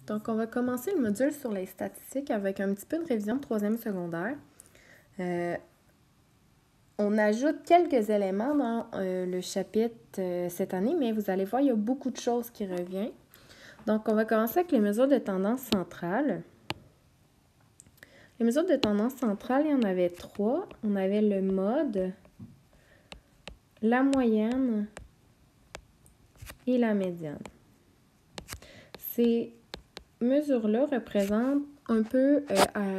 Donc, on va commencer le module sur les statistiques avec un petit peu de révision de troisième secondaire. On ajoute quelques éléments dans le chapitre cette année, mais vous allez voir, il y a beaucoup de choses qui reviennent. Donc, on va commencer avec les mesures de tendance centrale. Les mesures de tendance centrale, il y en avait 3. On avait le mode, la moyenne et la médiane. Ces mesures-là représentent un peu,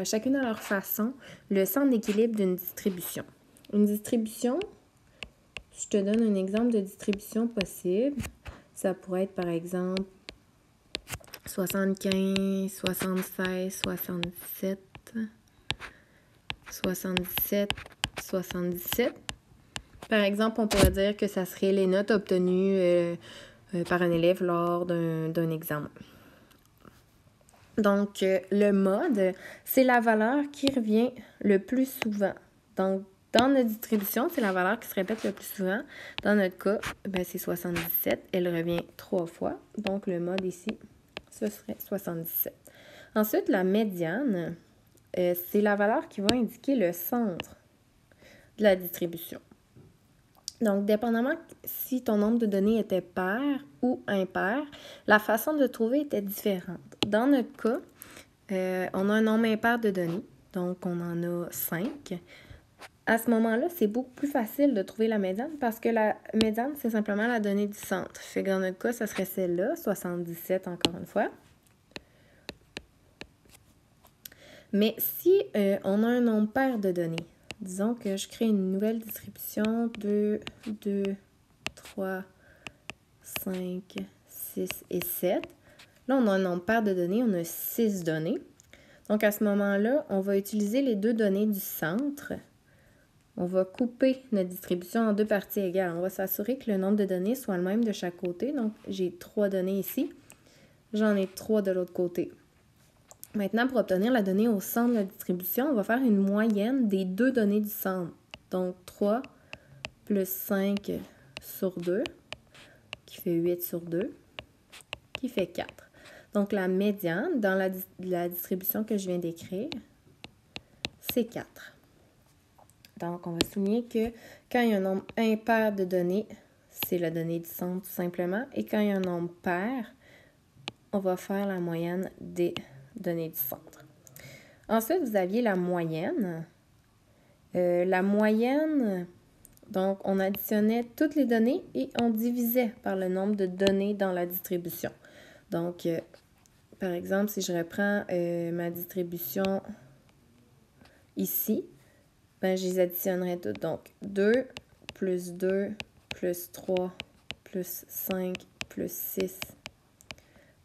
chacune à leur façon, le centre d'équilibre d'une distribution. Une distribution, je te donne un exemple de distribution possible. Ça pourrait être par exemple 75, 76, 67, 77, 77. Par exemple, on pourrait dire que ça serait les notes obtenues par un élève lors d'un examen. Donc, le mode, c'est la valeur qui revient le plus souvent. Donc, dans notre distribution, c'est la valeur qui se répète le plus souvent. Dans notre cas, c'est 77. Elle revient 3 fois. Donc, le mode ici, ce serait 77. Ensuite, la médiane, c'est la valeur qui va indiquer le centre de la distribution. Donc, dépendamment si ton nombre de données était pair ou impair, la façon de trouver était différente. Dans notre cas, on a un nombre impair de données, donc on en a 5. À ce moment-là, c'est beaucoup plus facile de trouver la médiane parce que la médiane, c'est simplement la donnée du centre. Fait que dans notre cas, ça serait celle-là, 77 encore une fois. Mais si on a un nombre pair de données, disons que je crée une nouvelle distribution de 2, 3, 5, 6 et 7. Là, on a un nombre pair de données, on a 6 données. Donc, à ce moment-là, on va utiliser les 2 données du centre. On va couper notre distribution en 2 parties égales. On va s'assurer que le nombre de données soit le même de chaque côté. Donc, j'ai 3 données ici. J'en ai 3 de l'autre côté. Maintenant, pour obtenir la donnée au centre de la distribution, on va faire une moyenne des 2 données du centre. Donc, 3 plus 5 sur 2, qui fait 8 sur 2, qui fait 4. Donc, la médiane dans la distribution que je viens d'écrire, c'est 4. Donc, on va souligner que quand il y a un nombre impair de données, c'est la donnée du centre tout simplement. Et quand il y a un nombre pair, on va faire la moyenne des données du centre. Ensuite, vous aviez la moyenne. La moyenne, donc, on additionnait toutes les données et on divisait par le nombre de données dans la distribution. Donc, par exemple, si je reprends ma distribution ici, je les additionnerai toutes. Donc, 2 plus 2 plus 3 plus 5 plus 6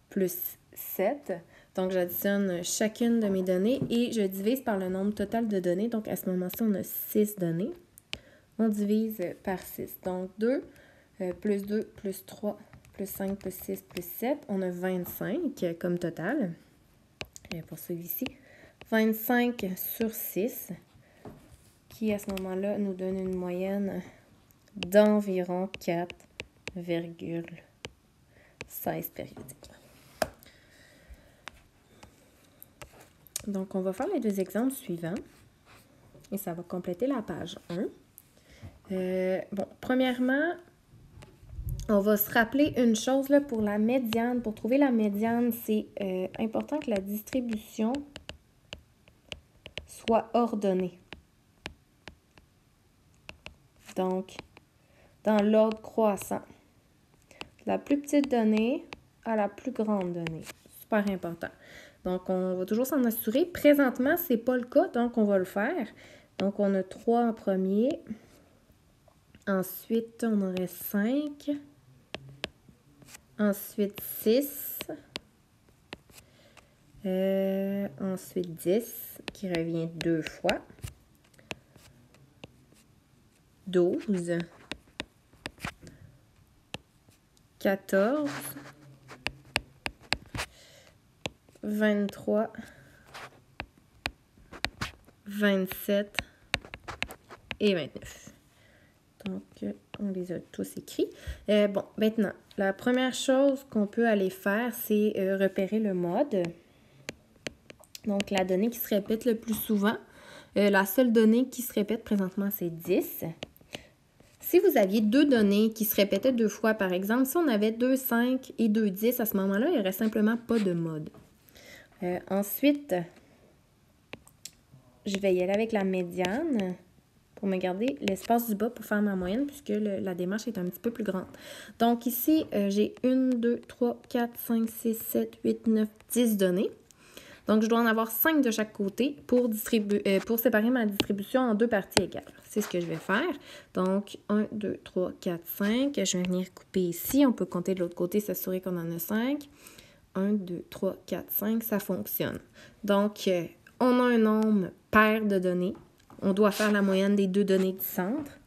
plus 7. Donc, j'additionne chacune de mes données et je divise par le nombre total de données. Donc, à ce moment-ci, on a 6 données. On divise par 6. Donc, 2 plus 2 plus 3 plus 5 plus 6 plus 7. On a 25 comme total. Et pour celui-ci, 25 sur 6, qui à ce moment-là nous donne une moyenne d'environ 4,16 périodiques. Donc, on va faire les 2 exemples suivants et ça va compléter la page 1. Premièrement, on va se rappeler une chose là, pour la médiane. Pour trouver la médiane, c'est important que la distribution soit ordonnée. Donc, dans l'ordre croissant. La plus petite donnée à la plus grande donnée. Super important. Donc, on va toujours s'en assurer. Présentement, ce n'est pas le cas, donc on va le faire. Donc, on a 3 en premier. Ensuite, on aurait 5. Ensuite, 6. Ensuite, 10, qui revient 2 fois. 12. 14. 23. 27 et 29. Donc, On les a tous écrits. Bon, maintenant, la première chose qu'on peut aller faire, c'est repérer le mode. Donc, la donnée qui se répète le plus souvent. La seule donnée qui se répète présentement, c'est 10. Si vous aviez deux données qui se répétaient deux fois, par exemple, si on avait 2, 5 et 2, 10, à ce moment-là, il n'y aurait simplement pas de mode. Ensuite, je vais y aller avec la médiane pour me garder l'espace du bas pour faire ma moyenne puisque la démarche est un petit peu plus grande. Donc ici, j'ai 1, 2, 3, 4, 5, 6, 7, 8, 9, 10 données. Donc, je dois en avoir 5 de chaque côté pour séparer ma distribution en deux parties égales. C'est ce que je vais faire. Donc, 1, 2, 3, 4, 5. Je vais venir couper ici. On peut compter de l'autre côté, s'assurer qu'on en a 5. 1, 2, 3, 4, 5. Ça fonctionne. Donc, on a un nombre pair de données. On doit faire la moyenne des deux données du centre.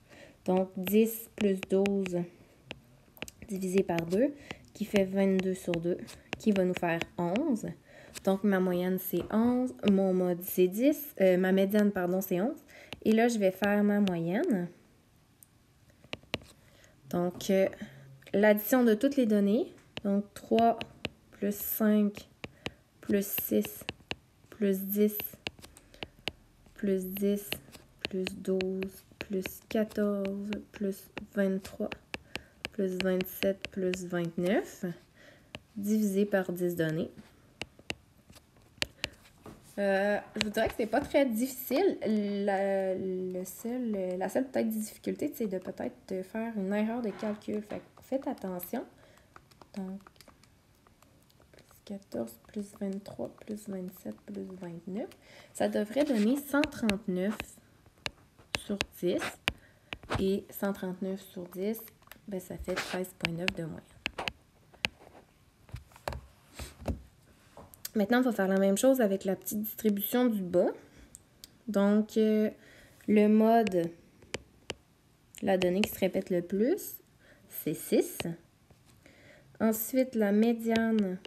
Donc, 10 plus 12 divisé par 2, qui fait 22 sur 2, qui va nous faire 11. Donc, ma moyenne, c'est 11. Mon mode, c'est 10. Ma médiane, pardon, c'est 11. Et là, je vais faire ma moyenne. Donc, l'addition de toutes les données. Donc, 3 plus 5 plus 6 plus 10 plus 10 plus 12 plus 14 plus 23 plus 27 plus 29 divisé par 10 données. Je vous dirais que c'est pas très difficile. La seule peut-être difficulté, c'est de peut-être faire une erreur de calcul. Fait que faites attention. Donc, plus 14 plus 23 plus 27 plus 29. Ça devrait donner 139 sur 10. Et 139 sur 10, ben, ça fait 13,9 de moyenne. Maintenant, on va faire la même chose avec la petite distribution du bas. Donc, le mode, la donnée qui se répète le plus, c'est 6. Ensuite, la médiane,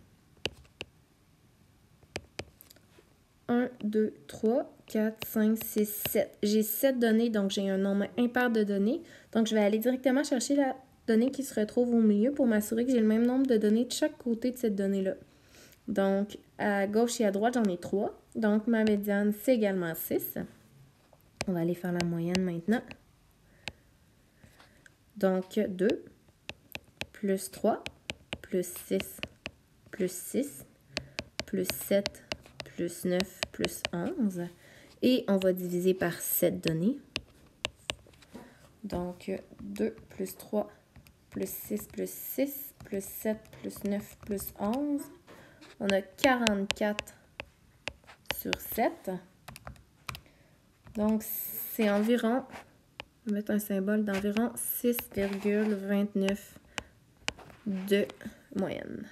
1, 2, 3, 4, 5, 6, 7. J'ai 7 données, donc j'ai un nombre impair de données. Donc, je vais aller directement chercher la donnée qui se retrouve au milieu pour m'assurer que j'ai le même nombre de données de chaque côté de cette donnée-là. Donc, à gauche et à droite, j'en ai 3. Donc, ma médiane, c'est également 6. On va aller faire la moyenne maintenant. Donc, 2 plus 3 plus 6 plus 6 plus 7 plus 9 plus 11. Et on va diviser par 7 données. Donc, 2 plus 3 plus 6 plus 6 plus 7 plus 9 plus 11. On a 44 sur 7. Donc, c'est environ, on va mettre un symbole d'environ 6,29 de moyenne.